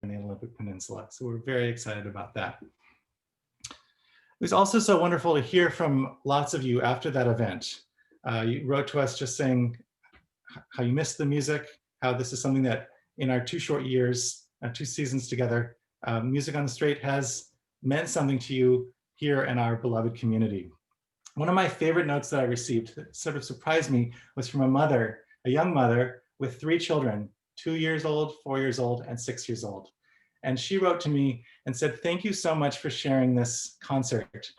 in the Olympic Peninsula. So we're very excited about that. It was also so wonderful to hear from lots of you after that event. You wrote to us just saying how you missed the music, how this is something that in our 2 short years, 2 seasons together, Music on the Straight has meant something to you here in our beloved community. One of my favorite notes that I received that sort of surprised me was from a mother, a young mother with 3 children, 2 years old, 4 years old, and 6 years old. And she wrote to me and said, "Thank you so much for sharing this concert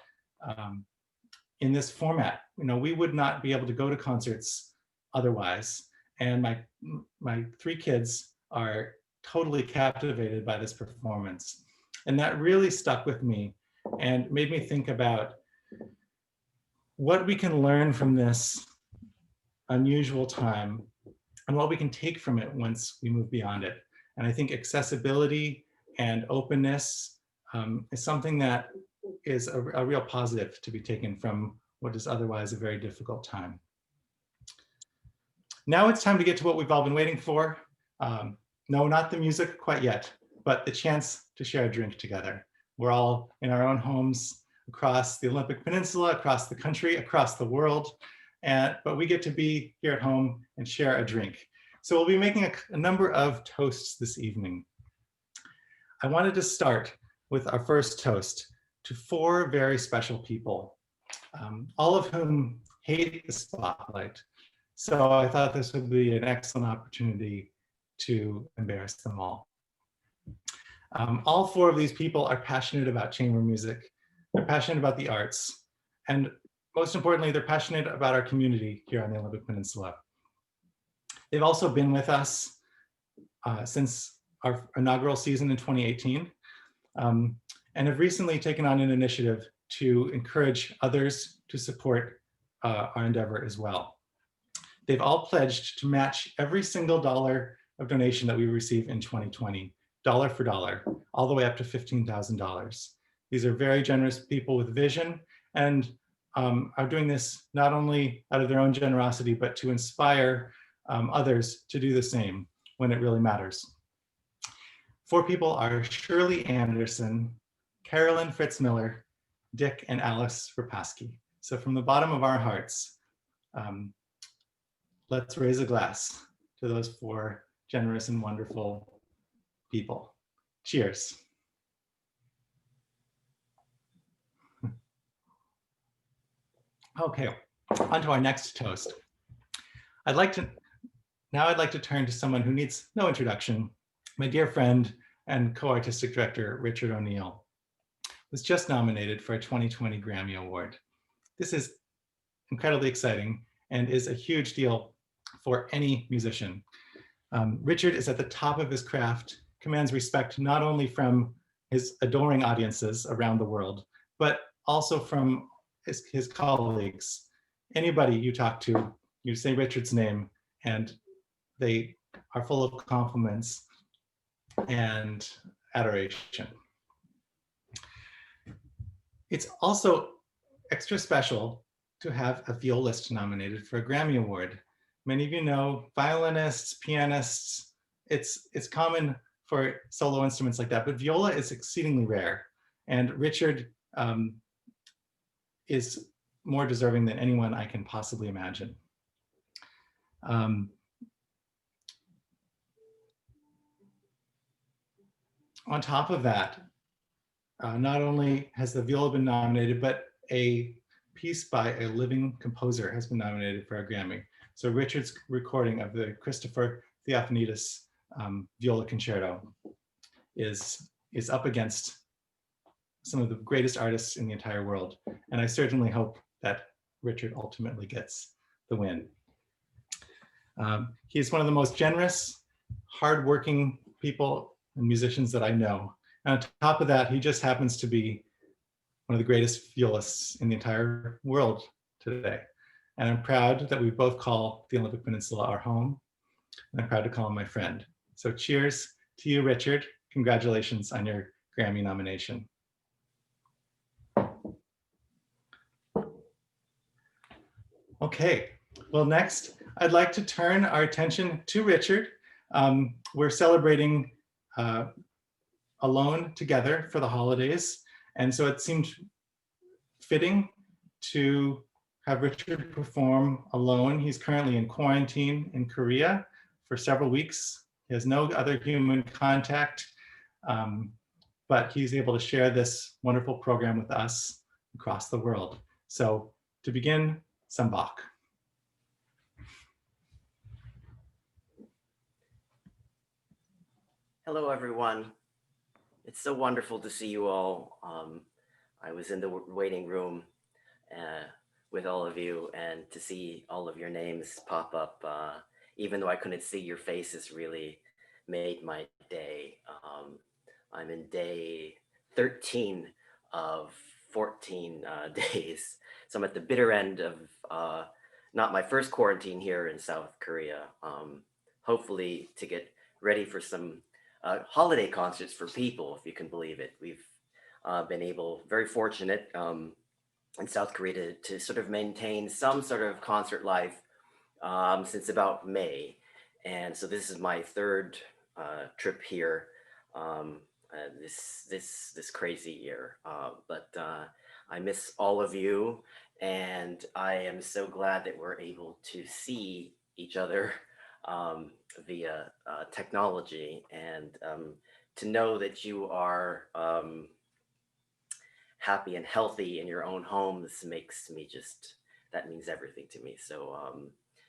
in this format. You know, we would not be able to go to concerts otherwise. And my 3 kids are totally captivated by this performance." And that really stuck with me and made me think about what we can learn from this unusual time and what we can take from it once we move beyond it. And I think accessibility and openness is something that is a real positive to be taken from what is otherwise a very difficult time. Now it's time to get to what we've all been waiting for. No, not the music quite yet, but the chance to share a drink together. We're all in our own homes across the Olympic Peninsula, across the country, across the world, but we get to be here at home and share a drink. So we'll be making a number of toasts this evening. I wanted to start with our first toast to 4 very special people, all of whom hate the spotlight. So I thought this would be an excellent opportunity to embarrass them all. All 4 of these people are passionate about chamber music. They're passionate about the arts. And most importantly, they're passionate about our community here on the Olympic Peninsula. They've also been with us since our inaugural season in 2018, and have recently taken on an initiative to encourage others to support our endeavor as well. They've all pledged to match every single dollar of donation that we receive in 2020, dollar for dollar, all the way up to $15,000. These are very generous people with vision and are doing this not only out of their own generosity, but to inspire others to do the same when it really matters. 4 people are Shirley Anderson, Carolyn Fritz-Miller, Dick and Alice Rapaski. So from the bottom of our hearts, let's raise a glass to those 4 generous and wonderful people. Cheers. Okay, on to our next toast. I'd like to turn to someone who needs no introduction. My dear friend and co-artistic director, Richard O'Neill, was just nominated for a 2020 Grammy Award. This is incredibly exciting and is a huge deal for any musician. Richard is at the top of his craft, commands respect not only from his adoring audiences around the world, but also from his colleagues. Anybody you talk to, you say Richard's name and they are full of compliments and adoration. It's also extra special to have a violist nominated for a Grammy Award. Many of you know violinists, pianists, it's common for solo instruments like that, but viola is exceedingly rare. And Richard is more deserving than anyone I can possibly imagine. On top of that, not only has the viola been nominated, but a piece by a living composer has been nominated for a Grammy. So Richard's recording of the Christopher Theophanidis viola concerto is up against some of the greatest artists in the entire world. And I certainly hope that Richard ultimately gets the win. He's one of the most generous, hardworking people and musicians that I know. And on top of that, he just happens to be one of the greatest violists in the entire world today. And I'm proud that we both call the Olympic Peninsula our home. And I'm proud to call him my friend. So cheers to you, Richard. Congratulations on your Grammy nomination. Okay, well, next, I'd like to turn our attention to Richard. We're celebrating alone together for the holidays. And so it seemed fitting to have Richard perform alone. He's currently in quarantine in Korea for several weeks. He has no other human contact, but he's able to share this wonderful program with us across the world. So to begin, some Bach. Hello, everyone. It's so wonderful to see you all. I was in the waiting room with all of you, and to see all of your names pop up, even though I couldn't see your faces, really made my day. I'm in day 13 of 14 days. So I'm at the bitter end of not my first quarantine here in South Korea. Hopefully, to get ready for some holiday concerts for people, if you can believe it. We've been very fortunate in South Korea to sort of maintain some sort of concert life since about May. And so this is my third trip here this crazy year. But I miss all of you, and I am so glad that we're able to see each other via technology, and to know that you are happy and healthy in your own homes makes me that means everything to me. So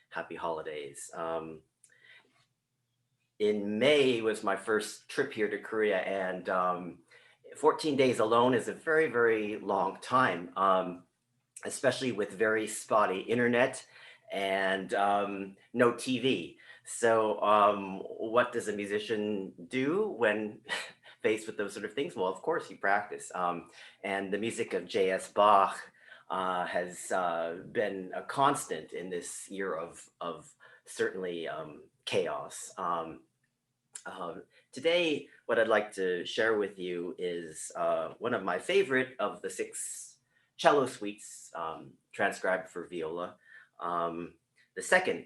happy holidays. In May was my first trip here to Korea, and 14 days alone is a very, very long time, especially with very spotty internet and no TV. So, what does a musician do when faced with those sort of things? Well, of course, you practice. And the music of J.S. Bach has been a constant in this year of certainly chaos. Today, what I'd like to share with you is one of my favorite of the 6 cello suites transcribed for viola, the second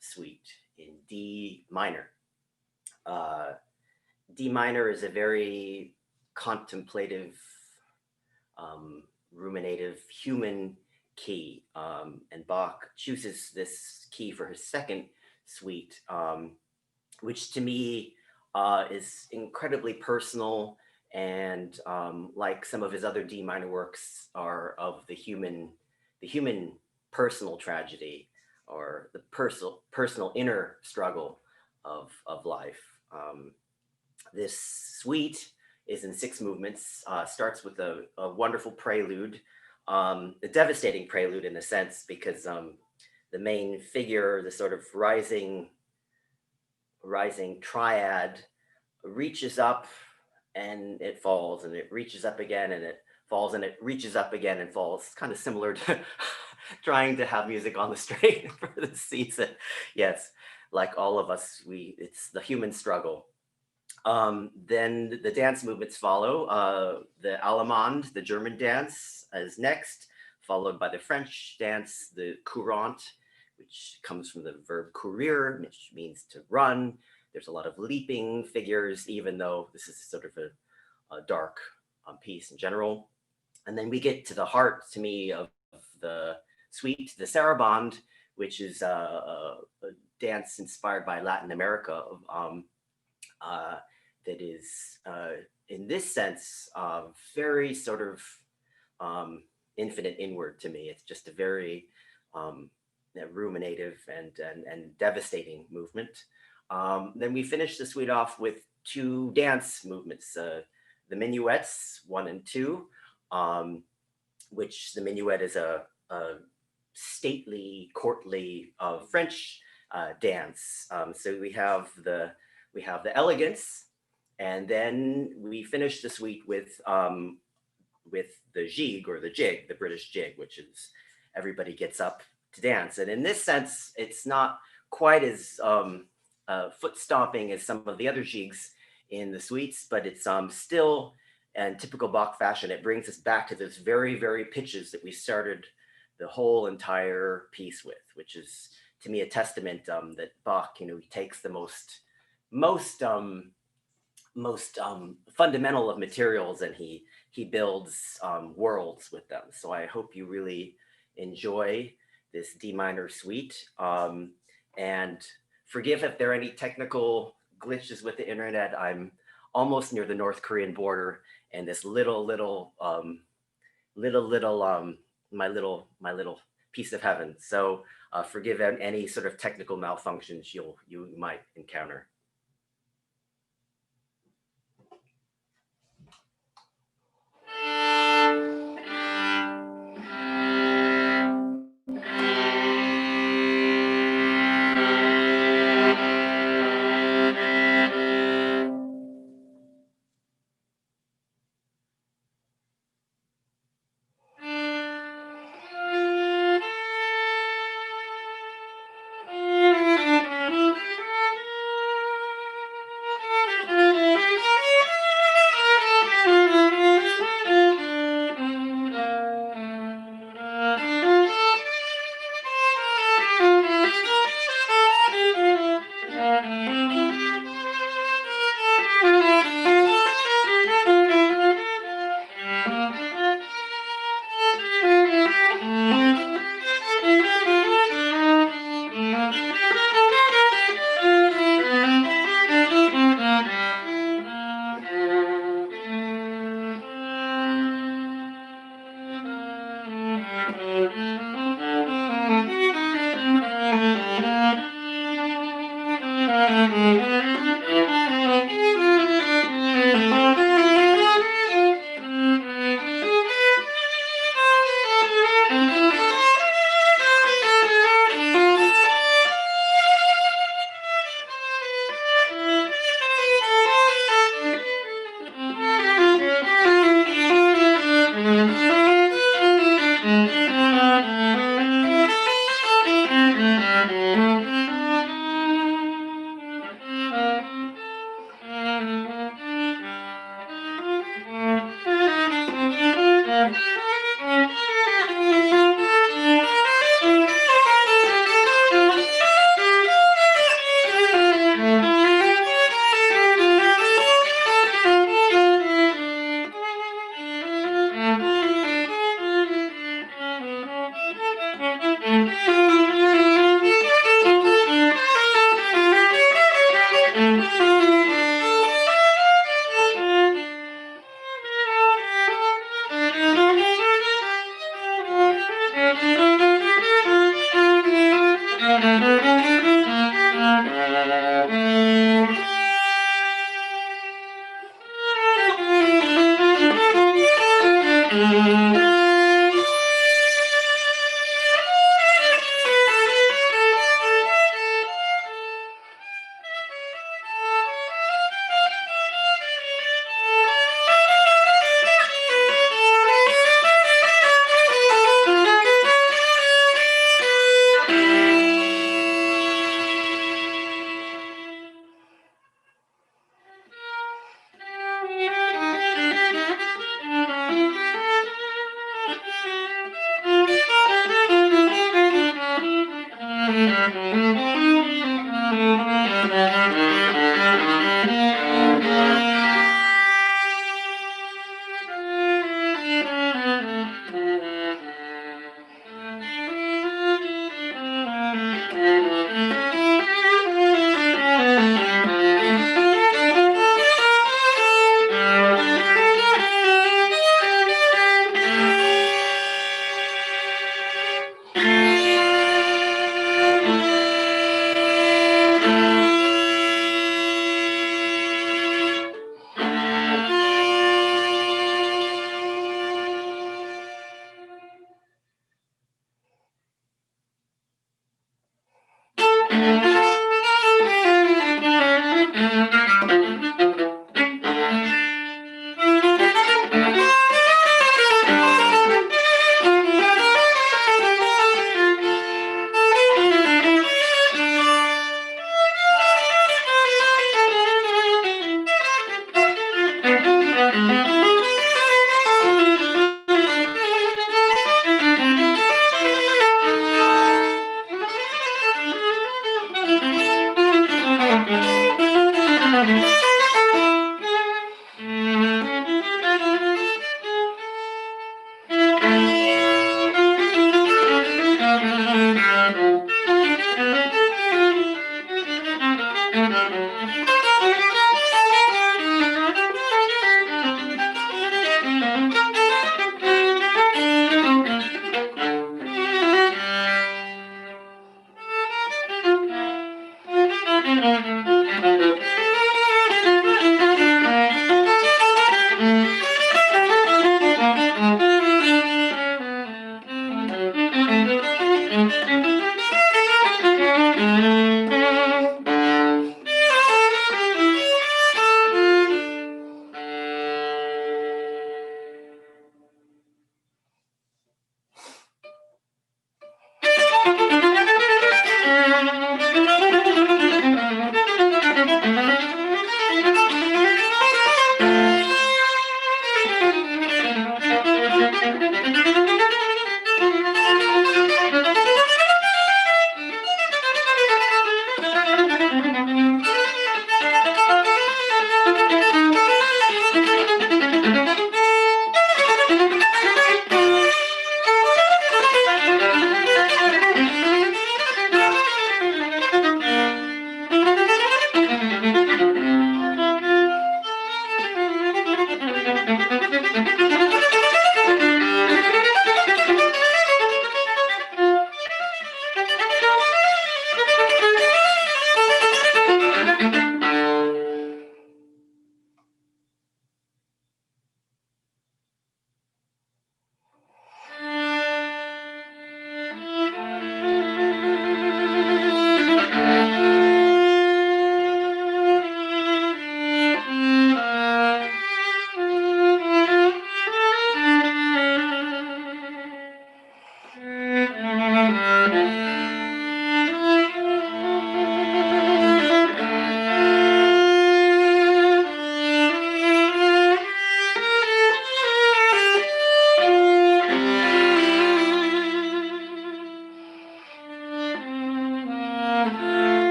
suite in D minor. D minor is a very contemplative, ruminative, human key, and Bach chooses this key for his second suite, which to me is incredibly personal, and like some of his other D minor works are of the human personal tragedy, or the personal inner struggle of life. This suite is in 6 movements. Starts with a wonderful prelude, a devastating prelude in a sense, because the main figure, the sort of rising triad, reaches up and it falls, and it reaches up again and it falls, and it reaches up again and falls. Kind of similar to trying to have music on the string for the season. Yes, like all of us, it's the human struggle. Then the dance movements follow. The Allemande, the German dance, is next, followed by the French dance, the courante, which comes from the verb courir, which means to run. There's a lot of leaping figures, even though this is sort of a dark piece in general. And then we get to the heart, to me, of the suite, the sarabande, which is a dance inspired by Latin America, that is, in this sense, very sort of infinite inward to me. It's just a very ruminative and devastating movement. Then we finish the suite off with 2 dance movements, the minuets 1 and 2, which the minuet is a stately, courtly French dance. So we have the elegance, and then we finish the suite with the jig, or the jig, the British jig, which is everybody gets up to dance. And in this sense, it's not quite as foot stomping as some of the other jigs in the suites, but it's still, in typical Bach fashion, it brings us back to those very, very pitches that we started the whole entire piece with, which is, to me, a testament that Bach, he takes the most most fundamental of materials, and he builds worlds with them. So I hope you really enjoy this D minor suite, and forgive if there are any technical glitches with the internet. I'm almost near the North Korean border, and this little my little piece of heaven. So forgive any sort of technical malfunctions you might encounter.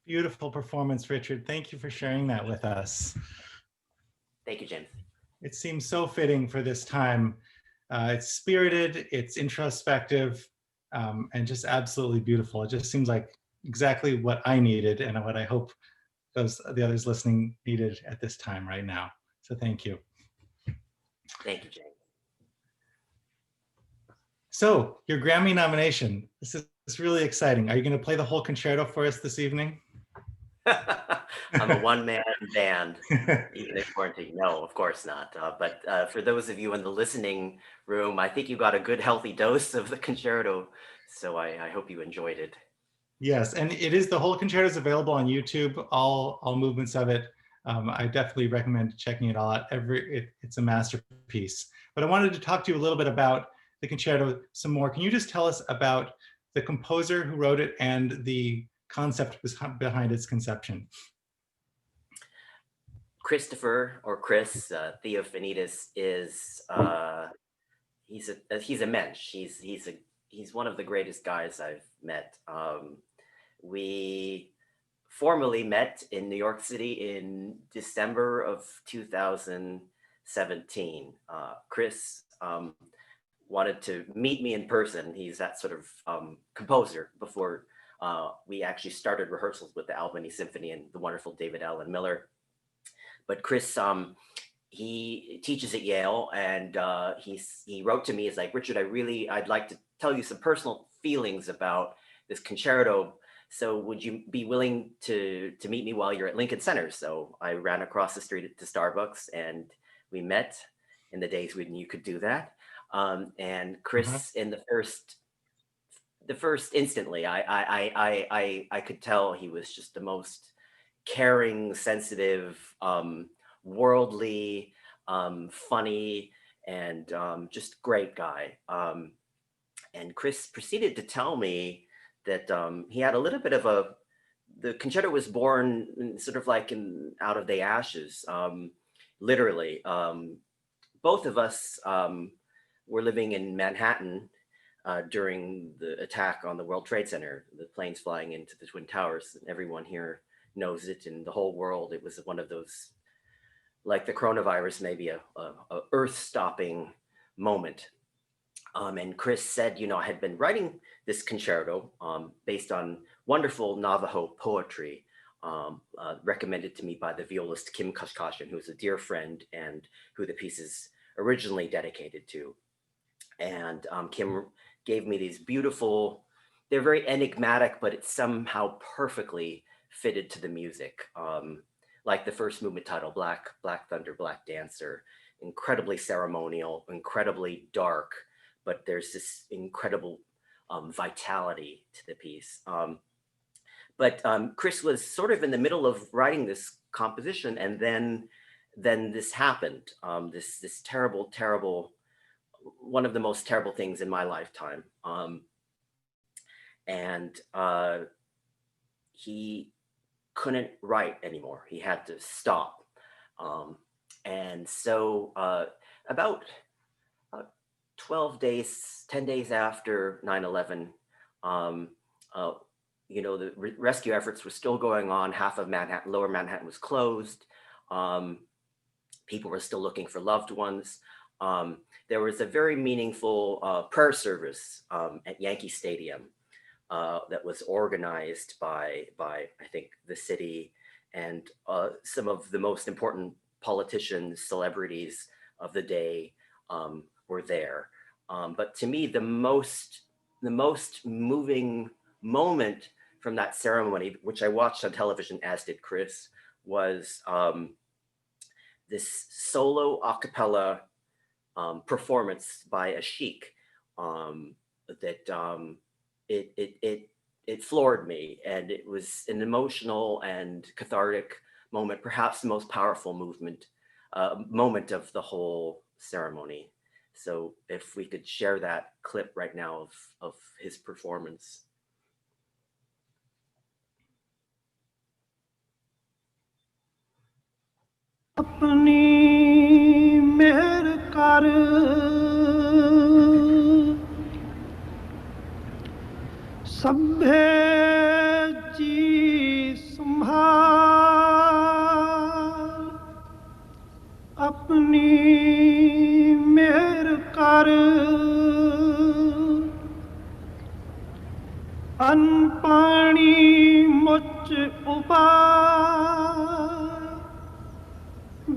Beautiful performance, Richard. Thank you for sharing that with us. Thank you, James. It seems so fitting for this time. It's spirited, it's introspective, and just absolutely beautiful. It just seems like exactly what I needed and what I hope the others listening needed at this time right now. So thank you. Thank you, James. So your Grammy nomination, this is really exciting. Are you going to play the whole concerto for us this evening? I'm a one-man band, even in quarantine. No, of course not. But for those of you in the listening room, I think you got a good healthy dose of the concerto. So I hope you enjoyed it. Yes, and it is, the whole concerto is available on YouTube, all movements of it. I definitely recommend checking it all out. It's a masterpiece. But I wanted to talk to you a little bit about the concerto some more. Can you just tell us about the composer who wrote it and the concept behind its conception? Christopher, or Chris Theophanidis, is he's a mensch. He's one of the greatest guys I've met. We formally met in New York City in December of 2017. Chris wanted to meet me in person. He's that sort of composer before we actually started rehearsals with the Albany Symphony and the wonderful David Allen Miller. But Chris, he teaches at Yale, and he wrote to me. He's like, Richard, I'd like to tell you some personal feelings about this concerto. So would you be willing to meet me while you're at Lincoln Center? So I ran across the street to Starbucks, and we met in the days when you could do that. And Chris, in the first instantly, I could tell he was just the most caring, sensitive, worldly, funny, and just great guy. And Chris proceeded to tell me that he had a little bit of the concerto was born sort of like out of the ashes, literally. Both of us were living in Manhattan during the attack on the World Trade Center, the planes flying into the Twin Towers. And everyone here knows it in the whole world. It was one of those, like the coronavirus, maybe a earth-stopping moment. And Chris said, I had been writing this concerto based on wonderful Navajo poetry recommended to me by the violist Kim Kashkashian, who's a dear friend and who the piece is originally dedicated to. And Kim gave me these beautiful, they're very enigmatic, but it's somehow perfectly fitted to the music. Like the first movement title, Black Thunder, Black Dancer, incredibly ceremonial, incredibly dark, but there's this incredible vitality to the piece. But Chris was sort of in the middle of writing this composition, and then this happened. This terrible, one of the most terrible things in my lifetime. And he couldn't write anymore. He had to stop. And so about 10 days after 9/11, the rescue efforts were still going on. Half of Manhattan, lower Manhattan was closed. People were still looking for loved ones. There was a very meaningful prayer service at Yankee Stadium that was organized by I think the city and some of the most important politicians, celebrities of the day were there. But to me, the most moving moment from that ceremony, which I watched on television, as did Chris, was this solo a cappella performance by a sheik that it floored me, and it was an emotional and cathartic moment, perhaps the most powerful moment of the whole ceremony. So if we could share that clip right now of his performance. अपनी मेहर कर सभे जी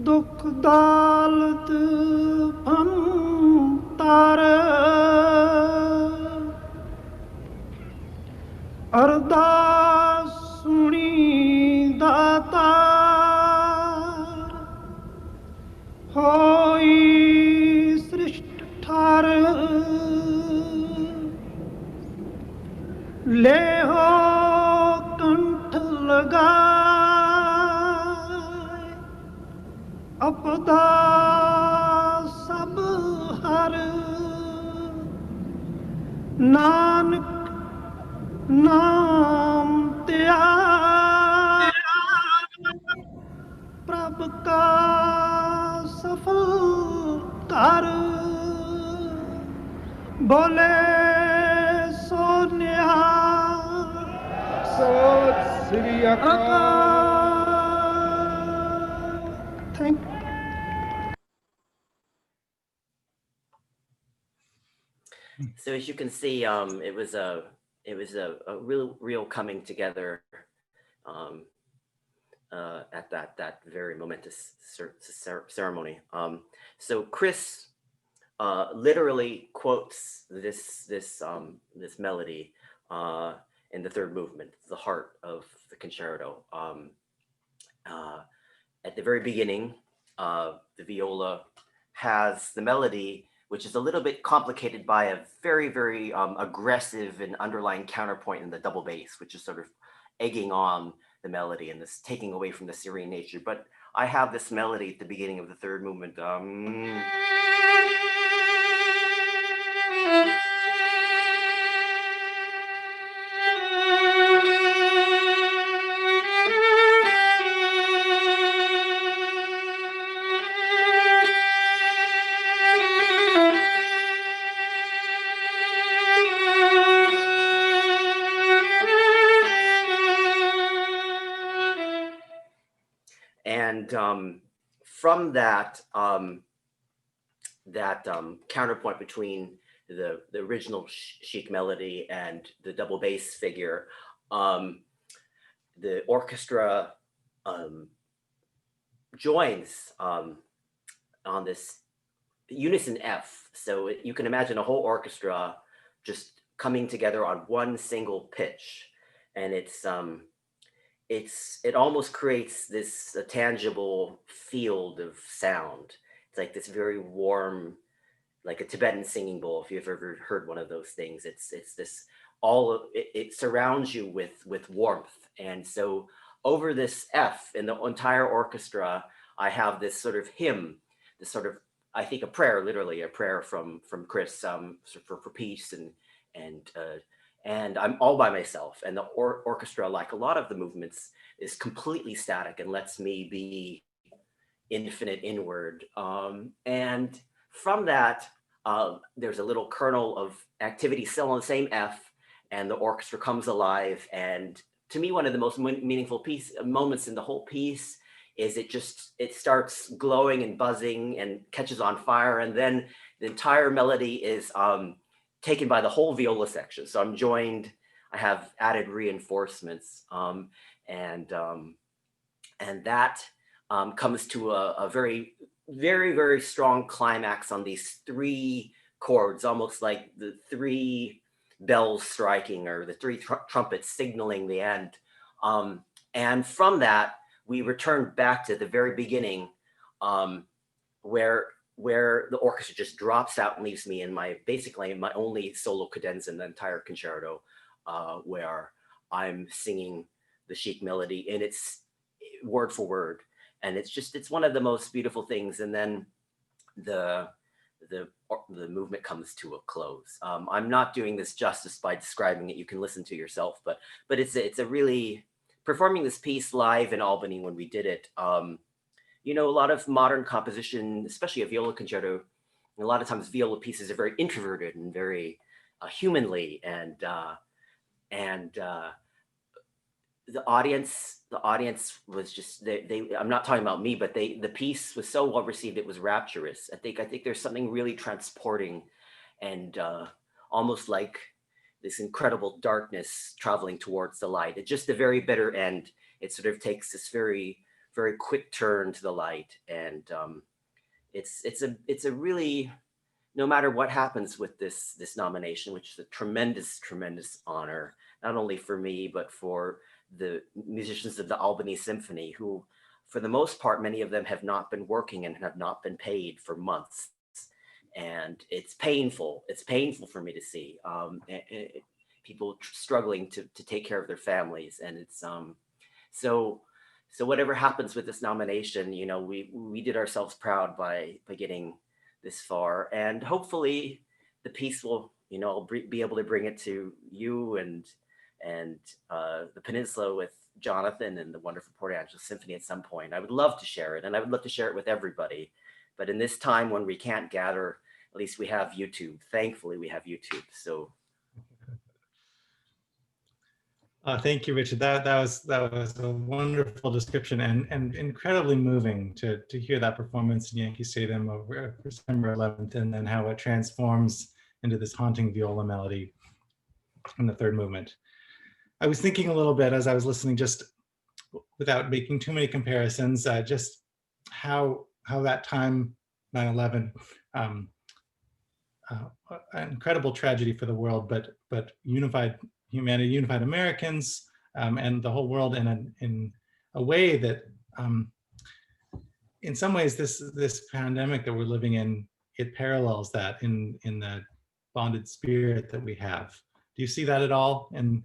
ਦੁੱਖ ਦਾਲਤ ਭੰਤਾਰ ਅਰਦਾਸ ਸੁਣੀ ਦਾਤਾਰ ਹੋਈ ਸ੍ਰਿਸ਼ਟ ਠਾਰ लेहो कंठ लगाए अपदा सब हर नानक नाम त्याग प्रभ का सफल कर बोले सो निहाल सत श्री अकाल thank So as you can see, it was a real coming together um, at that very momentous ceremony. So Chris literally quotes this melody in the third movement, the heart of the concerto. At the very beginning, the viola has the melody, which is a little bit complicated by a very aggressive and underlying counterpoint in the double bass, which is sort of egging on the melody and this taking away from the serene nature. But I have this melody at the beginning of the third movement. And from that counterpoint between the original chic melody and the double bass figure, the orchestra joins on this unison F. So you can imagine a whole orchestra just coming together on one single pitch, and it almost creates this tangible field of sound. It's like this very warm, like a Tibetan singing bowl. If you've ever heard one of those things, it's this it surrounds you with warmth. And so over this F in the entire orchestra, I have this sort of hymn, this sort of, I think, a prayer, literally a prayer from Chris for peace and I'm all by myself, and the orchestra, like a lot of the movements, is completely static and lets me be infinite inward. And from that, there's a little kernel of activity still on the same F, and the orchestra comes alive. And to me, one of the most meaningful moments in the whole piece is it starts glowing and buzzing and catches on fire, and then the entire melody is taken by the whole viola section. So I'm joined, I have added reinforcements, and that comes to a very strong climax on these three chords, almost like the three bells striking, or the three trumpets signaling the end. And from that, we return back to the very beginning, where the orchestra just drops out and leaves me in basically my only solo cadenza in the entire concerto, where I'm singing the chic melody in its word for word. And it's one of the most beautiful things. And then the movement comes to a close. I'm not doing this justice by describing it. You can listen to yourself, but it's a really, performing this piece live in Albany when we did it, you know, a lot of modern composition, especially a viola concerto, a lot of times viola pieces are very introverted and very humanly, and the audience was just, they I'm not talking about me, but the piece was so well received, it was rapturous. I think there's something really transporting and almost like this incredible darkness traveling towards the light. At just the very bitter end, it sort of takes this very very quick turn to the light. And it's a really, no matter what happens with this nomination, which is a tremendous honor, not only for me but for the musicians of the Albany Symphony, who, for the most part, many of them have not been working and have not been paid for months, and it's painful. It's painful for me to see people struggling to take care of their families, and it's so so whatever happens with this nomination, you know, we did ourselves proud by getting this far, and hopefully the piece will, you know, be able to bring it to you and the peninsula with Jonathan and the wonderful Port Angeles Symphony at some point. I would love to share it, and I would love to share it with everybody. But in this time when we can't gather, at least we have YouTube. Thankfully, we have YouTube. So thank you, Richard. That was a wonderful description and incredibly moving to hear that performance in Yankee Stadium over December 11th, and then how it transforms into this haunting viola melody in the third movement. I was thinking a little bit as I was listening, just without making too many comparisons, just how that time, 9/11, an incredible tragedy for the world, but unified humanity, unified Americans, and the whole world in a way that, in some ways, this pandemic that we're living in, it parallels that in the bonded spirit that we have. Do you see that at all in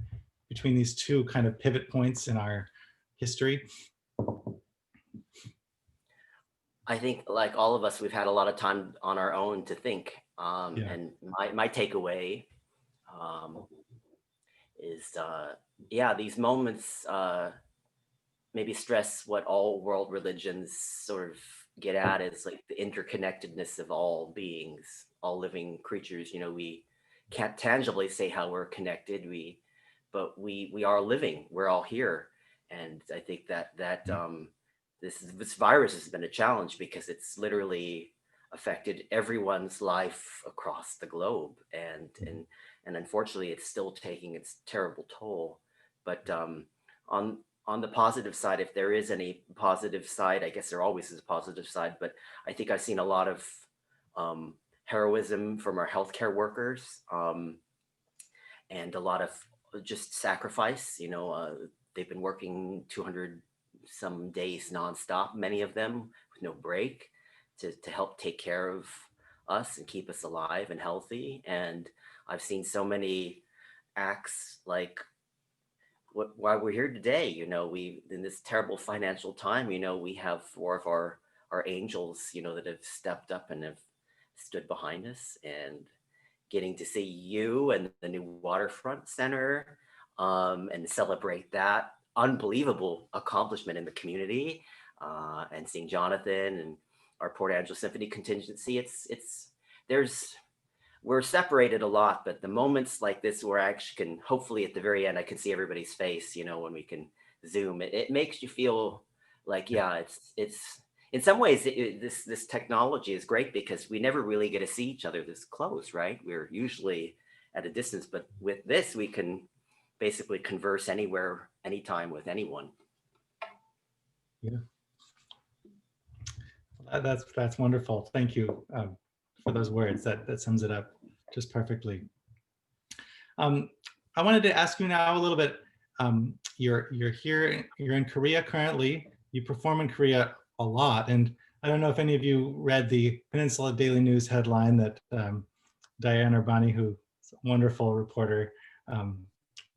between these two kind of pivot points in our history? I think, like all of us, we've had a lot of time on our own to think. Yeah. And my takeaway is, yeah, these moments maybe stress what all world religions sort of get at, is like the interconnectedness of all beings, all living creatures. You know, we can't tangibly say how we're connected, but we are living. We're all here, and I think that this virus has been a challenge because it's literally affected everyone's life across the globe, and unfortunately, it's still taking its terrible toll. But on the positive side, if there is any positive side, I guess there always is a positive side. But I think I've seen a lot of heroism from our healthcare workers, and a lot of just sacrifice. You know, they've been working 200 some days nonstop, many of them with no break, to help take care of us and keep us alive and healthy. And I've seen so many acts like why we're here today. You know, we, in this terrible financial time, you know, we have four of our angels, you know, that have stepped up and have stood behind us, and getting to see you and the new waterfront center, and celebrate that unbelievable accomplishment in the community, and seeing Jonathan and our Port Angeles Symphony contingency. We're separated a lot, but the moments like this where I actually can, hopefully at the very end, I can see everybody's face, you know, when we can Zoom, it makes you feel like, yeah, it's in some ways, this technology is great because we never really get to see each other this close, right? We're usually at a distance, but with this, we can basically converse anywhere, anytime with anyone. Yeah, that's wonderful. Thank you for those words. That sums it up just perfectly. I wanted to ask you now a little bit. You're here. You're in Korea currently. You perform in Korea a lot, and I don't know if any of you read the Peninsula Daily News headline that Diane Urbani, who's a wonderful reporter,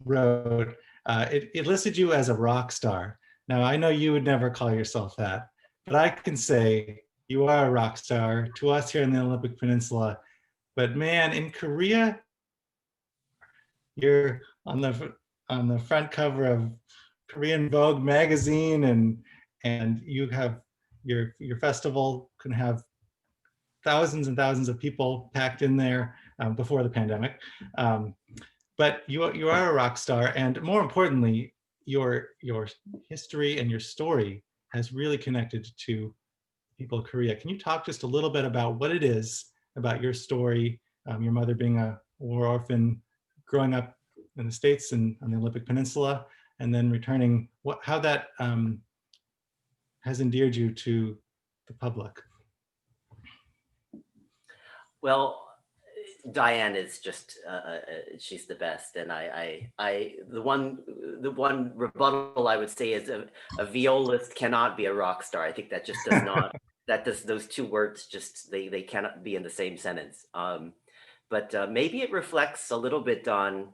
wrote. It listed you as a rock star. Now, I know you would never call yourself that, but I can say you are a rock star to us here in the Olympic Peninsula. But man, in Korea, you're on the front cover of Korean Vogue magazine, and you have your festival can have thousands and thousands of people packed in there before the pandemic. But you are a rock star, and more importantly, your history and your story has really connected to people of Korea. Can you talk just a little bit about what it is about your story, your mother being a war orphan, growing up in the States and on the Olympic Peninsula, and then returning, how that has endeared you to the public? Well, Diane is just she's the best, and the one rebuttal I would say is a violist cannot be a rock star. I think that just does not that does those two words just they cannot be in the same sentence. But maybe it reflects a little bit on,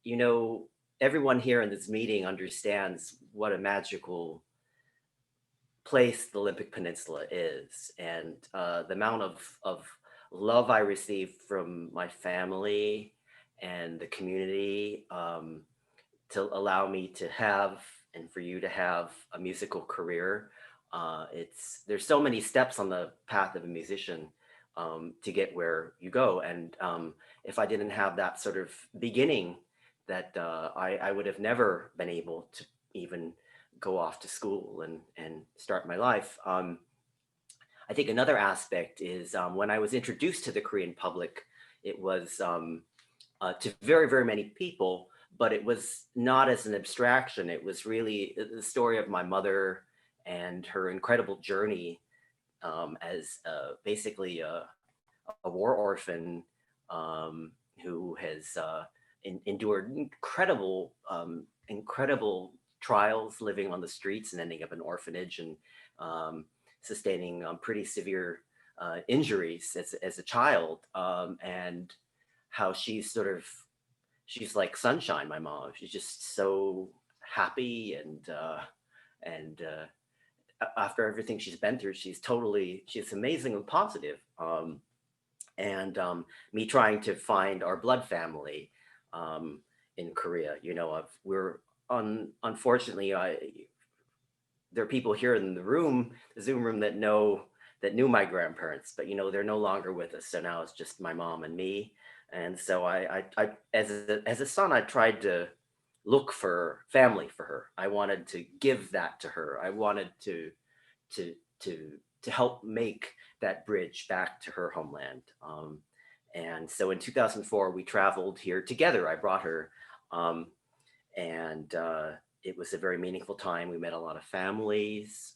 you know, everyone here in this meeting understands what a magical place the Olympic Peninsula is, and the amount of love I received from my family and the community, to allow me to have and for you to have a musical career. It's There's so many steps on the path of a musician, to get where you go, and if I didn't have that sort of beginning, that I would have never been able to even go off to school and start my life. I think another aspect is, when I was introduced to the Korean public, it was, to very, very many people, but it was not as an abstraction. It was really the story of my mother and her incredible journey, as basically a war orphan, who has endured incredible trials, living on the streets and ending up in orphanage, and sustaining pretty severe injuries as a child, and how she's like sunshine. My mom, she's just so happy, and after everything she's been through, she's amazingly positive. And Me trying to find our blood family, in Korea. You know, unfortunately, there are people here in the Zoom room, that knew my grandparents, but they're no longer with us. So now it's just my mom and me. And so as a son, I tried to look for family for her. I wanted to give that to her. I wanted to to help make that bridge back to her homeland. And so in 2004, we traveled here together. I brought her, and it was a very meaningful time. We met a lot of families,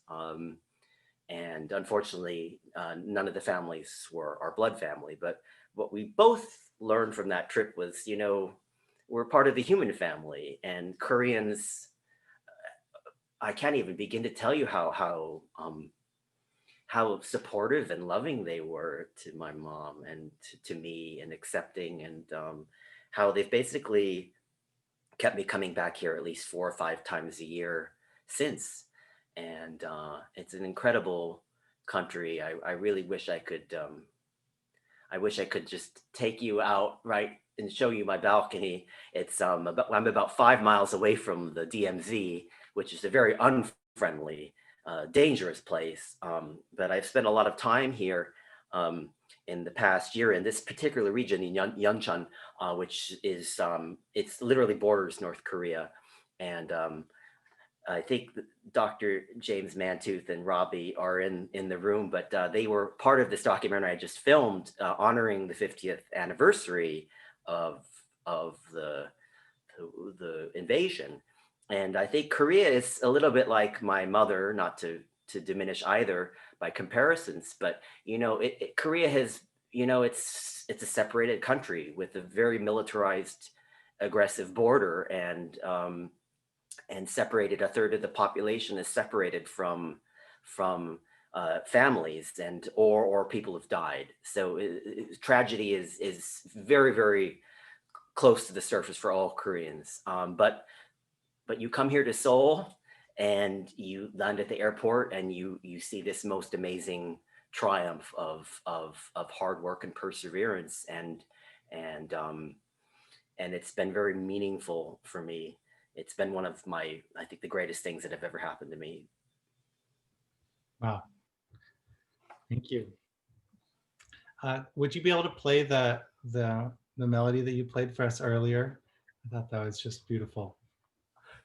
and unfortunately, none of the families were our blood family. But what we both learned from that trip was, we're part of the human family, and Koreans. I can't even begin to tell you how supportive and loving they were to my mom and to me, and accepting, and how they've basically kept me coming back here at least 4 or 5 times a year since. And it's an incredible country. I really wish I could. I wish I could just take you out right and show you my balcony. I'm about 5 miles away from the DMZ, which is a very unfriendly, dangerous place. But I've spent a lot of time here, in the past year in this particular region in Yeoncheon, which is it's literally borders North Korea, and I think Dr. James Mantooth and Robbie are in the room, but they were part of this documentary I just filmed, honoring the 50th anniversary of of the the invasion. And I think Korea is a little bit like my mother, not to diminish either by comparisons, but Korea has, it's a separated country with a very militarized, aggressive border, and separated. A third of the population is separated from families, or people have died. So tragedy is very, very close to the surface for all Koreans. But you come here to Seoul, and you land at the airport, and you see this most amazing triumph of hard work and perseverance, and it's been very meaningful for me. It's been one of I think, the greatest things that have ever happened to me. Wow, thank you. Would you be able to play the melody that you played for us earlier? I thought that was just beautiful.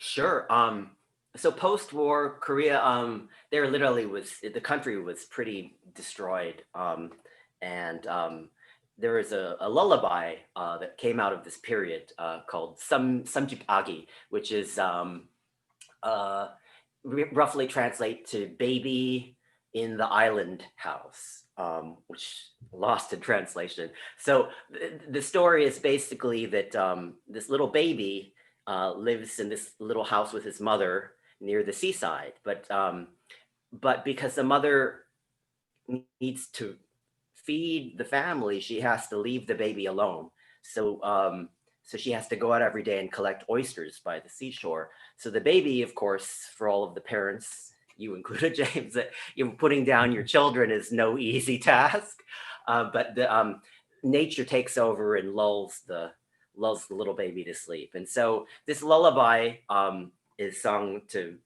Sure. So post-war Korea, the country was pretty destroyed. And There was a lullaby that came out of this period, called Samjip Agi, which is, roughly translate to baby in the island house, which lost in translation. So the story is basically that this little baby lives in this little house with his mother near the seaside, but because the mother needs to feed the family, she has to leave the baby alone. So she has to go out every day and collect oysters by the seashore. So the baby, of course, for all of the parents, you included, James, that putting down your children is no easy task. But the nature takes over and lulls the little baby to sleep. And so this lullaby is sung to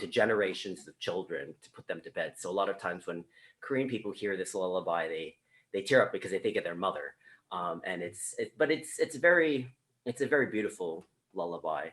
generations of children to put them to bed. So a lot of times when Korean people hear this lullaby, they tear up because they think of their mother. And it's a very beautiful lullaby.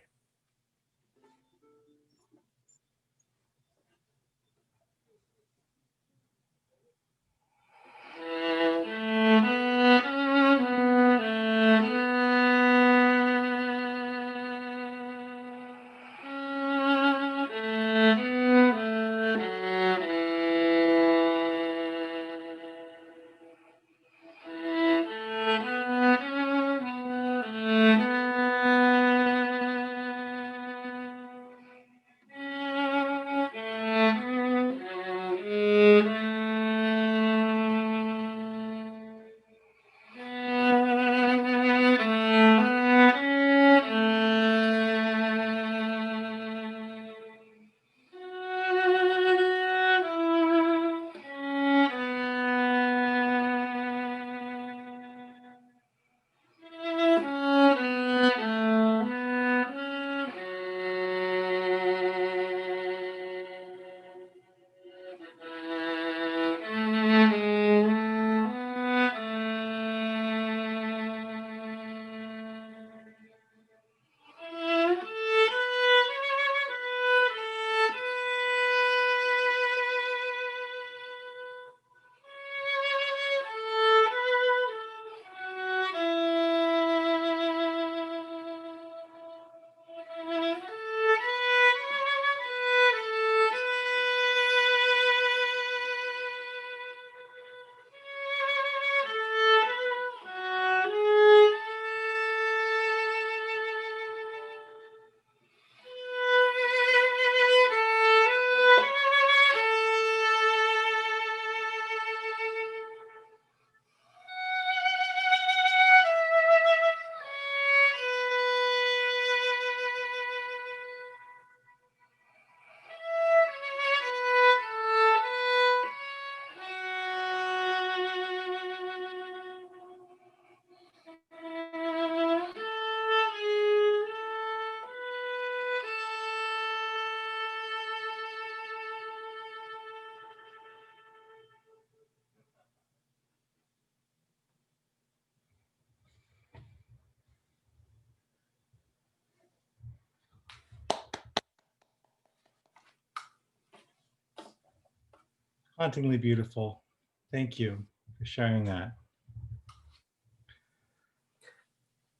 Hauntingly beautiful. Thank you for sharing that.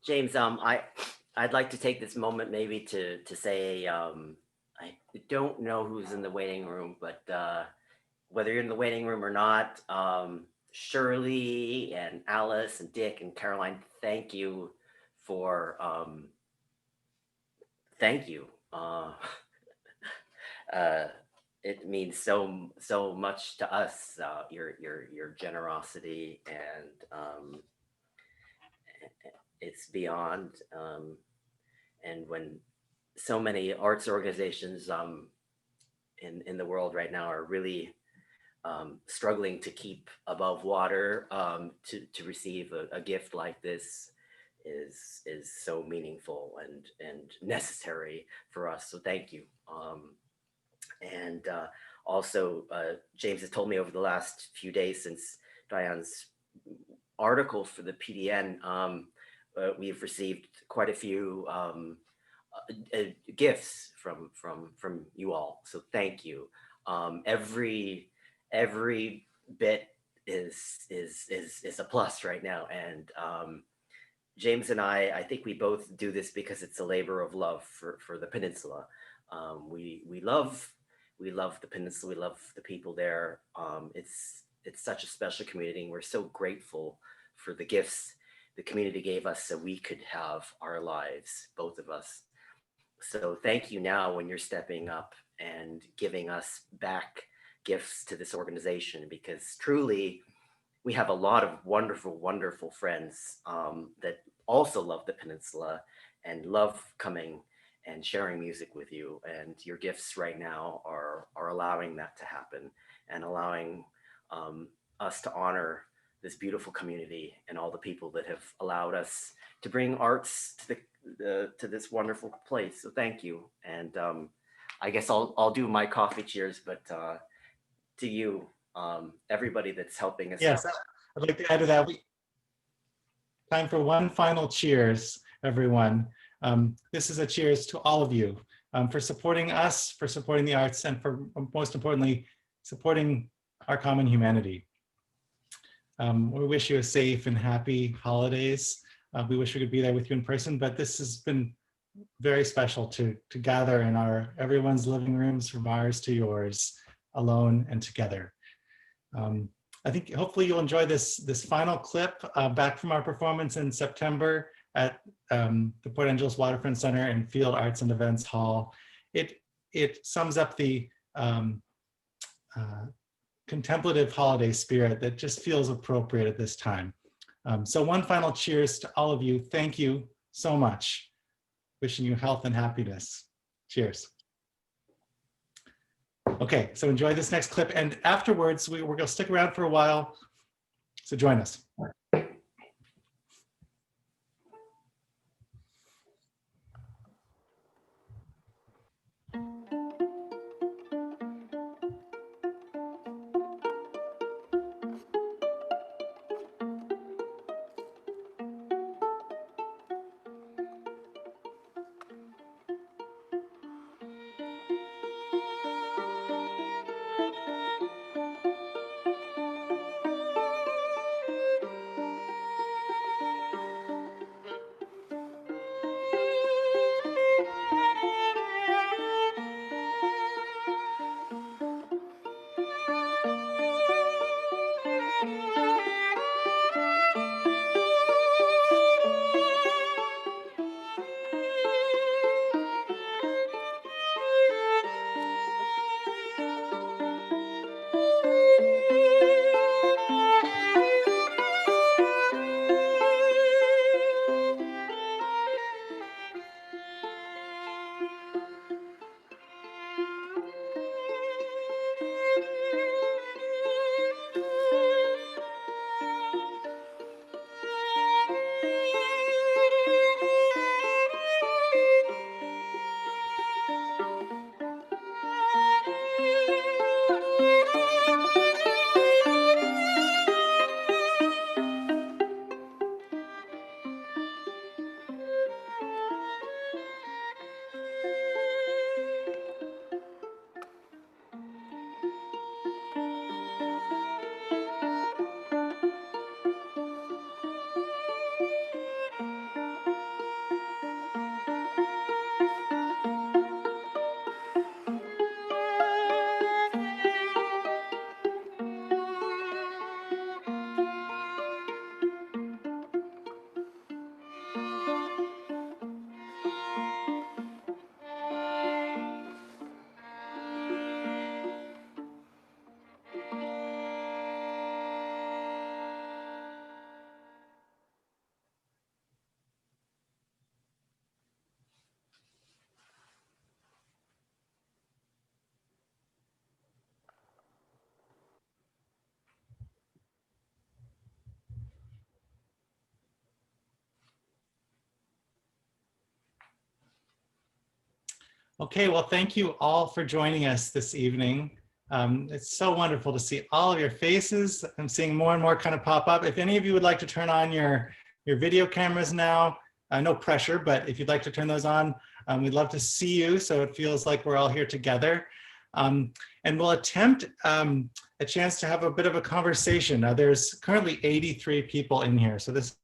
James, I'd like to take this moment maybe to say I don't know who's in the waiting room, but whether you're in the waiting room or not, Shirley and Alice and Dick and Caroline, thank you for thank you. Uh, it means so much to us. Your generosity and it's beyond. And when so many arts organizations in the world right now are really struggling to keep above water, to receive a gift like this is so meaningful and necessary for us. So thank you. And also, James has told me over the last few days since Diane's article for the PDN, we've received quite a few gifts from you all. So thank you. Every bit is a plus right now, and James and I think we both do this because it's a labor of love for the peninsula. We love the peninsula. We love the people there. It's such a special community, and we're so grateful for the gifts the community gave us so we could have our lives, both of us. So thank you now when you're stepping up and giving us back gifts to this organization, because truly we have a lot of wonderful, wonderful friends that also love the peninsula and love coming and sharing music with you. And your gifts right now are allowing that to happen and allowing us to honor this beautiful community and all the people that have allowed us to bring arts to this wonderful place. So thank you. And I guess I'll do my coffee cheers, but to you, everybody that's helping us Yes, out. I'd like to add to that. Time for one final cheers, everyone. This is a cheers to all of you for supporting us, for supporting the arts, and for most importantly, supporting our common humanity. We wish you a safe and happy holidays. We wish we could be there with you in person, but this has been very special to gather in everyone's living rooms, from ours to yours, alone and together. I think hopefully you'll enjoy this final clip back from our performance in September at the Port Angeles Waterfront Center and Field Arts and Events Hall. It sums up the contemplative holiday spirit that just feels appropriate at this time. So one final cheers to all of you. Thank you so much. Wishing you health and happiness. Cheers. Okay, so enjoy this next clip, and afterwards we're going to stick around for a while, so join us. Okay, well, thank you all for joining us this evening. It's so wonderful to see all of your faces. I'm seeing more and more kind of pop up. If any of you would like to turn on your video cameras now, no pressure, but if you'd like to turn those on, we'd love to see you so it feels like we're all here together. And we'll attempt a chance to have a bit of a conversation. Now, there's currently 83 people in here, so this.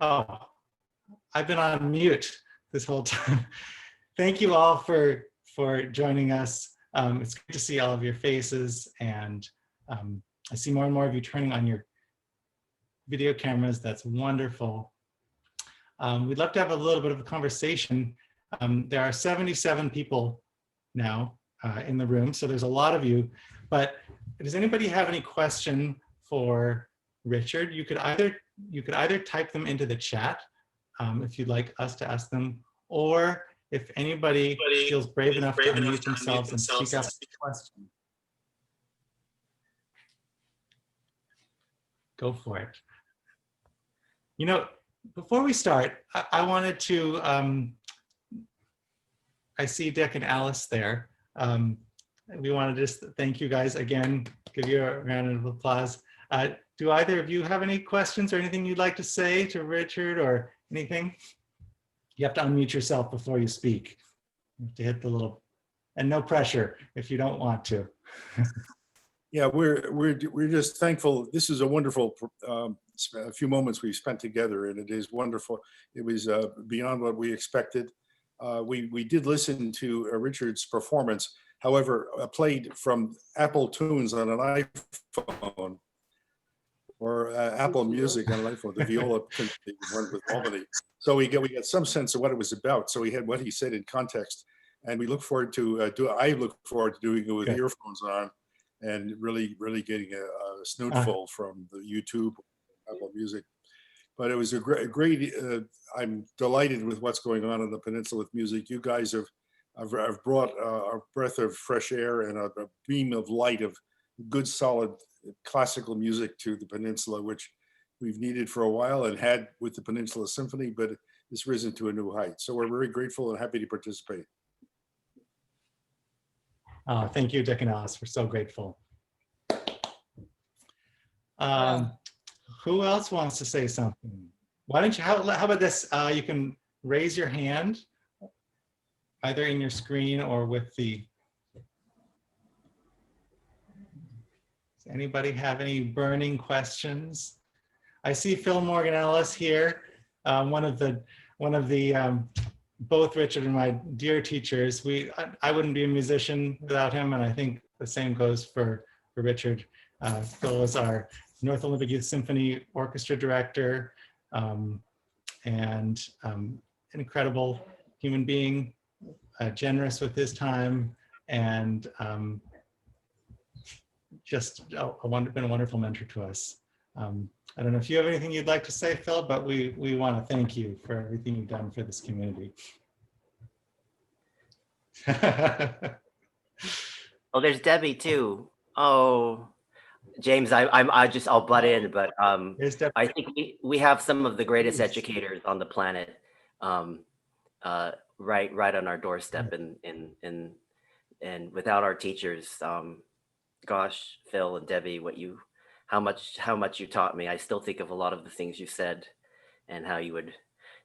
Oh, I've been on mute this whole time. Thank you all for joining us. It's great to see all of your faces, and I see more and more of you turning on your video cameras. That's wonderful. We'd love to have a little bit of a conversation. There are 77 people now in the room, so there's a lot of you. But does anybody have any question for Richard? You could either type them into the chat if you'd like us to ask them, or if anybody feels brave enough to unmute themselves and speak up a question. Go for it. You know, before we start, I wanted to, I see Dick and Alice there. We want to just thank you guys again, give you a round of applause. Do either of you have any questions or anything you'd like to say to Richard or anything? You have to unmute yourself before you speak. You have to hit the little, and no pressure if you don't want to. Yeah, we're just thankful. This is a wonderful a few moments we've spent together, and it is wonderful. It was beyond what we expected. We did listen to Richard's performance, however, played from Apple Tunes on an iPhone or Apple Music on an iPhone. The viola went with Albany, so we got some sense of what it was about. So we had what he said in context, and we look forward to I look forward to doing it with earphones on, and really getting a snootful from the YouTube, Apple Music. But it was a great. I'm delighted with what's going on in the peninsula with music. You guys have brought a breath of fresh air and a beam of light of good, solid classical music to the peninsula, which we've needed for a while and had with the Peninsula Symphony, but it's risen to a new height. So we're very grateful and happy to participate. Thank you, Dick and Alice. We're so grateful. Who else wants to say something? Why don't you, how about this? You can raise your hand, either in your screen or with the, does anybody have any burning questions? I see Phil Morgan Ellis here, one of the both Richard and my dear teachers. I wouldn't be a musician without him, and I think the same goes for Richard. Phil was our North Olympic Youth Symphony Orchestra director, and an incredible human being, generous with his time, and just been a wonderful mentor to us. I don't know if you have anything you'd like to say, Phil, but we want to thank you for everything you've done for this community. Oh, there's Debbie too. Oh, James, I'll butt in, but I think we have some of the greatest educators on the planet, right on our doorstep, and without our teachers, gosh, Phil and Debbie, how much you taught me. I still think of a lot of the things you said, and how you would.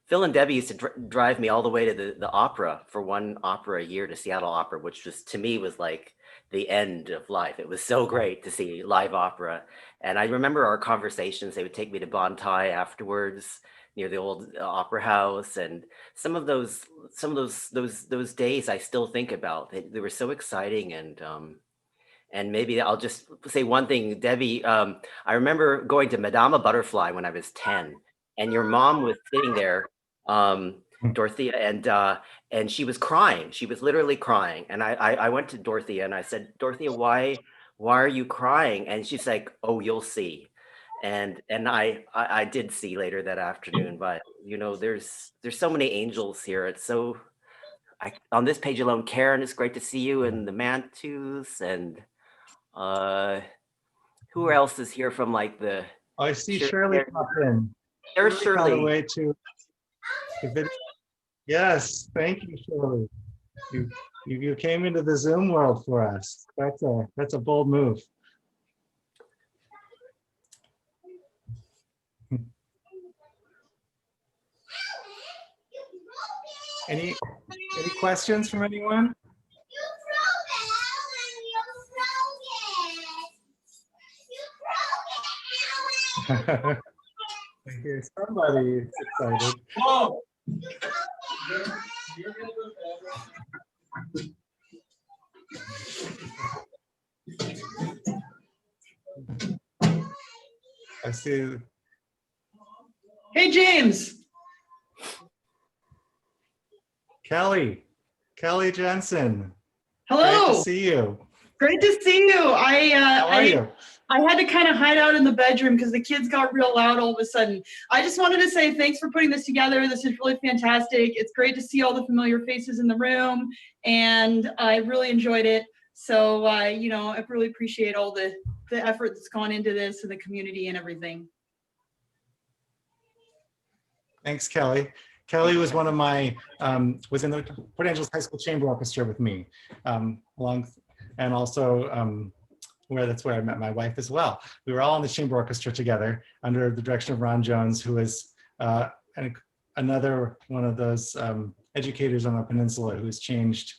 Phil and Debbie used to drive me all the way to the opera for one opera a year, to Seattle Opera, which was, to me, was like the end of life. It was so great to see live opera. And I remember our conversations. They would take me to Bontai afterwards, near the old opera house, and some of those days I still think about. They were so exciting, and maybe I'll just say one thing, Debbie. I remember going to Madama Butterfly when I was 10, and your mom was sitting there, Dorothea, and she was crying. She was literally crying. And I went to Dorothea and I said, Dorothea, why are you crying? And she's like, oh, you'll see. And I did see later that afternoon. But you know, there's so many angels here. It's so, on this page alone, Karen, it's great to see you, and the Mantus, and who else is here from like the? I see Shirley pop in. There's Shirley. On the way to the video. Yes, thank you, Shirley. You came into the Zoom world for us. That's a bold move. Any questions from anyone? I hear somebody excited. I see. Hey, James. Kelly Jensen. Great to Hello. see you. Great to see you. How are you? I had to kind of hide out in the bedroom because the kids got real loud all of a sudden. I just wanted to say thanks for putting this together. This is really fantastic. It's great to see all the familiar faces in the room, and I really enjoyed it. So, you know, I really appreciate all the effort that's gone into this and the community and everything. Thanks, Kelly. Kelly was one of my, was in the Port Angeles High School Chamber Orchestra with me, and also that's where I met my wife as well. We were all in the chamber orchestra together under the direction of Ron Jones, who is another one of those educators on the peninsula who has changed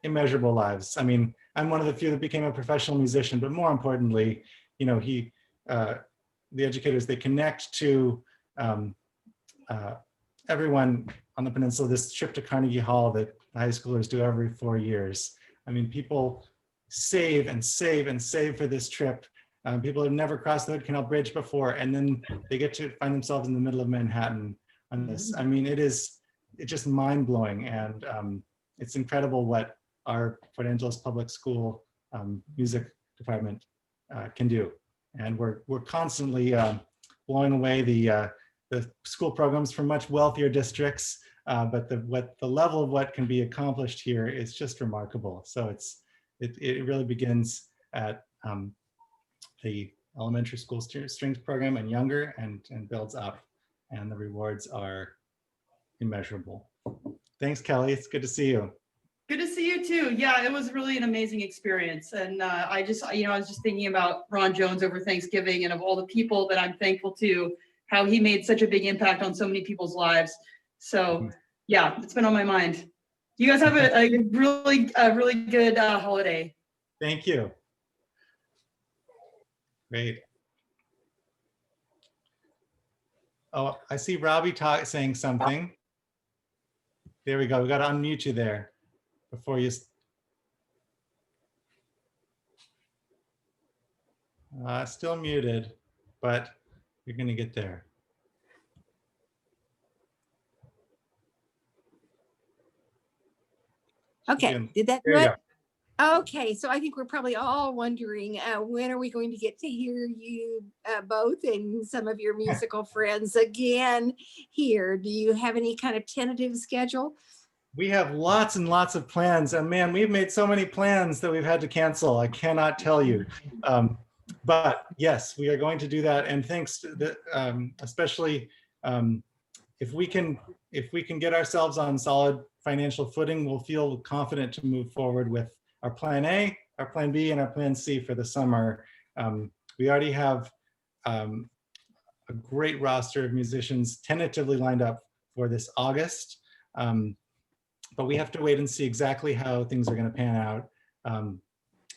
immeasurable lives. I mean, I'm one of the few that became a professional musician, but more importantly, you know, the educators, they connect to everyone on the peninsula. This trip to Carnegie Hall that high schoolers do every 4 years. I mean, people save and save and save for this trip. People have never crossed the Hood Canal Bridge before, and then they get to find themselves in the middle of Manhattan on this. I mean, it's just mind-blowing, and it's incredible what our Port Angeles Public School music department can do. And we're constantly blowing away the school programs from much wealthier districts, but the level of what can be accomplished here is just remarkable. So it really begins at the elementary school strings program and younger, and builds up, and the rewards are immeasurable. Thanks, Kelly. It's good to see you. Good to see you too. Yeah, it was really an amazing experience. And I was just thinking about Ron Jones over Thanksgiving, and of all the people that I'm thankful to, how he made such a big impact on so many people's lives. So yeah, it's been on my mind. You guys have a really good holiday. Thank you. Great. Oh, I see Robbie saying something. There we go. We got to unmute you there before you. Still muted, but you're going to get there. Okay, did that There you good? go. Okay, so I think we're probably all wondering when are we going to get to hear you both and some of your musical friends again here? Do you have any kind of tentative schedule? We have lots and lots of plans, and man, we've made so many plans that we've had to cancel. I cannot tell you, but yes, we are going to do that. And thanks to the, especially if we can get ourselves on solid financial footing, we'll feel confident to move forward with our plan A, our plan B, and our plan C for the summer. We already have a great roster of musicians tentatively lined up for this August, but we have to wait and see exactly how things are going to pan out.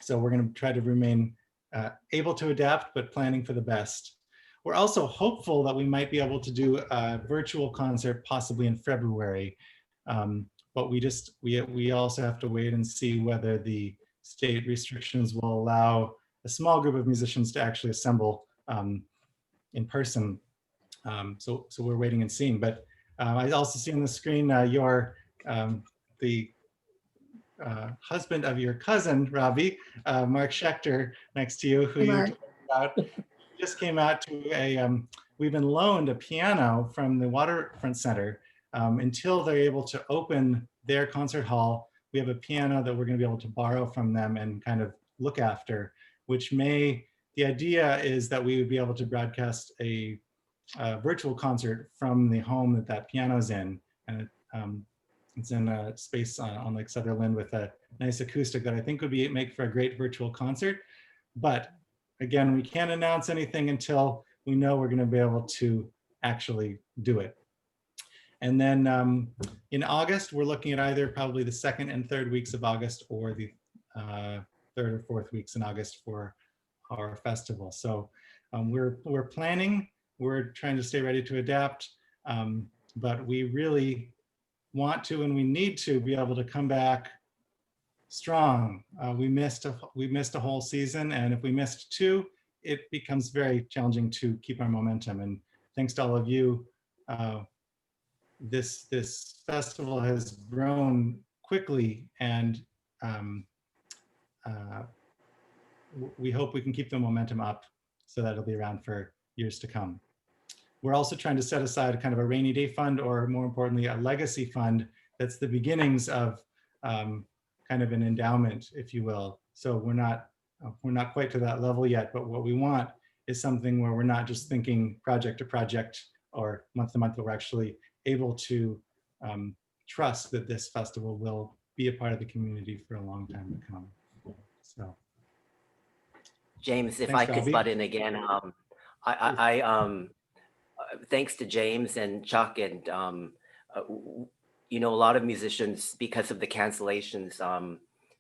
So we're going to try to remain able to adapt, but planning for the best. We're also hopeful that we might be able to do a virtual concert possibly in February. But we also have to wait and see whether the state restrictions will allow a small group of musicians to actually assemble in person. So we're waiting and seeing. But I also see on the screen the husband of your cousin, Robbie, Mark Schechter, next to you, who you talked about, just came out to we've been loaned a piano from the Waterfront Center. Until they're able to open their concert hall, we have a piano that we're going to be able to borrow from them and kind of look after, the idea is that we would be able to broadcast a virtual concert from the home that piano's in. And it's in a space on Lake Sutherland with a nice acoustic that I think would make for a great virtual concert. But again, we can't announce anything until we know we're going to be able to actually do it. And then in August, we're looking at either probably the 2nd and 3rd weeks of August, or the 3rd or 4th weeks in August for our festival. So we're planning, we're trying to stay ready to adapt. but we really want to and we need to be able to come back strong. We missed a whole season, and if we missed two, it becomes very challenging to keep our momentum. And thanks to all of you, this festival has grown quickly, and we hope we can keep the momentum up so that it'll be around for years to come. We're also trying to set aside kind of a rainy day fund, or more importantly, a legacy fund that's the beginnings of kind of an endowment, if you will. So we're not quite to that level yet, but what we want is something where we're not just thinking project to project or month to month, but we're actually able to trust that this festival will be a part of the community for a long time to come. So, James, if thanks, I could Galbi. butt in again, thanks to James and Chuck and you know, a lot of musicians, because of the cancellations,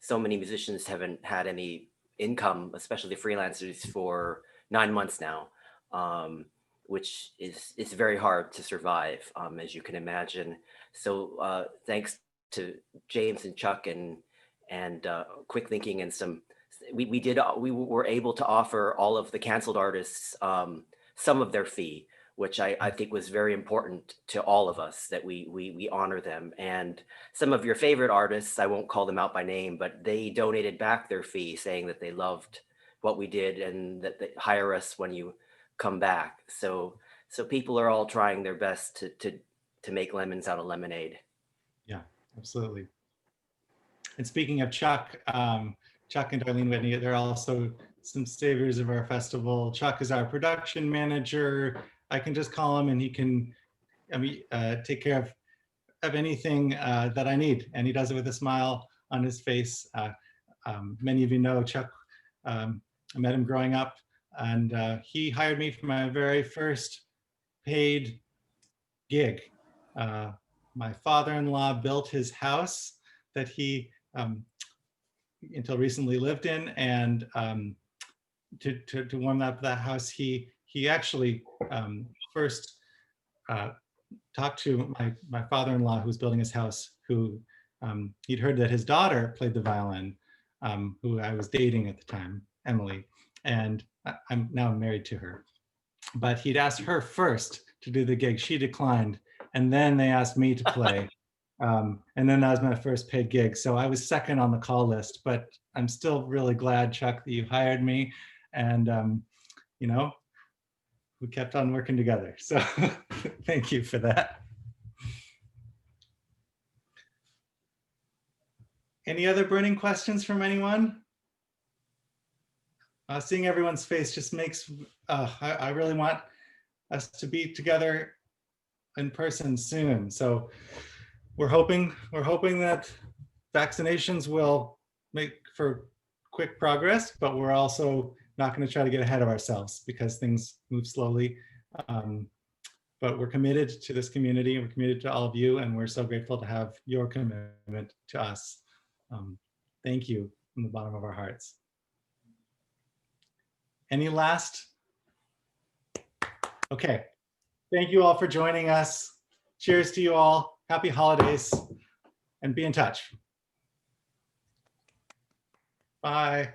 so many musicians haven't had any income, especially freelancers, for 9 months now, which is very hard to survive, as you can imagine. So thanks to James and Chuck and quick thinking and some, we were able to offer all of the canceled artists some of their fee, which I think was very important to all of us, that we honor them. And some of your favorite artists, I won't call them out by name, but they donated back their fee, saying that they loved what we did and that they hire us when you come back. So people are all trying their best to make lemons out of lemonade. Yeah, absolutely. And speaking of Chuck, Chuck and Darlene Whitney, they're also some saviors of our festival. Chuck is our production manager. I can just call him and he can, take care of anything that I need. And he does it with a smile on his face. Many of you know Chuck. I met him growing up, and he hired me for my very first paid gig. My father-in-law built his house that he until recently lived in, and to warm up that house, he actually first talked to my father-in-law, who was building his house, who he'd heard that his daughter played the violin, who I was dating at the time, Emily, and I'm now married to her. But he'd asked her first to do the gig. She declined, and then they asked me to play. And then that was my first paid gig. So I was second on the call list, but I'm still really glad, Chuck, that you hired me. And, you know, we kept on working together. So thank you for that. Any other burning questions from anyone? Seeing everyone's face just makes, I really want us to be together in person soon. So we're hoping that vaccinations will make for quick progress, but we're also not going to try to get ahead of ourselves because things move slowly. But we're committed to this community, and we're committed to all of you, and we're so grateful to have your commitment to us. Thank you from the bottom of our hearts. Any last? Okay. Thank you all for joining us. Cheers to you all. Happy holidays, and be in touch. Bye.